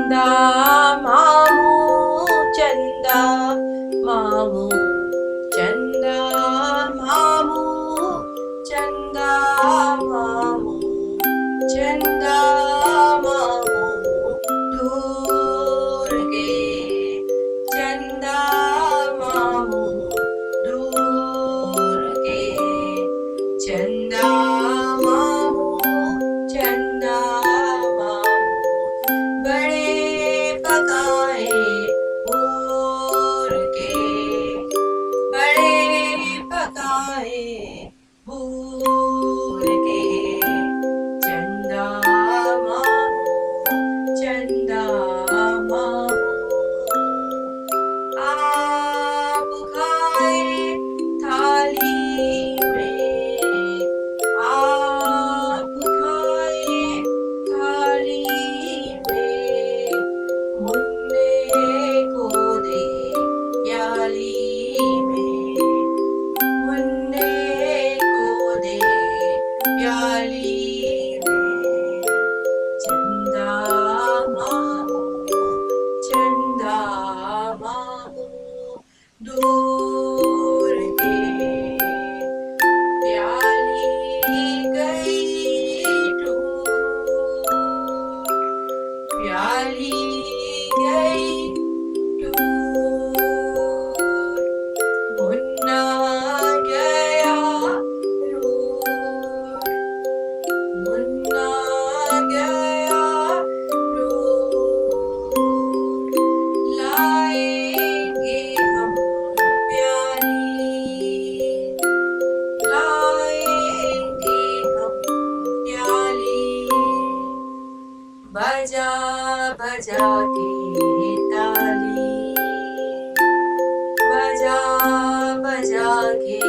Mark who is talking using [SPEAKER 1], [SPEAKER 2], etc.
[SPEAKER 1] चंदा मामू चंदा मामू चंदा मामू चंदा मामू चंदा मामू दूर के चंदा मामू दूर के चंदा मामू चंदा मामू बड़े पकाए बोर के बड़े पकाए बोर के चंदा मामू चंदा मामू आप खाए थाली में आप खाए थाली में मुन्ने को दे प्याली में मुन्ने को दे प्याली में चंदा मामू चंदा मामू दूर के प्याली गई टूट प्याली गई टूट मुन्ना गया रूठ मुन्ना गया रूठ लाएंगे हम प्याली लाएंगे हम प्याली बजा बजा के ताली बजा बजा के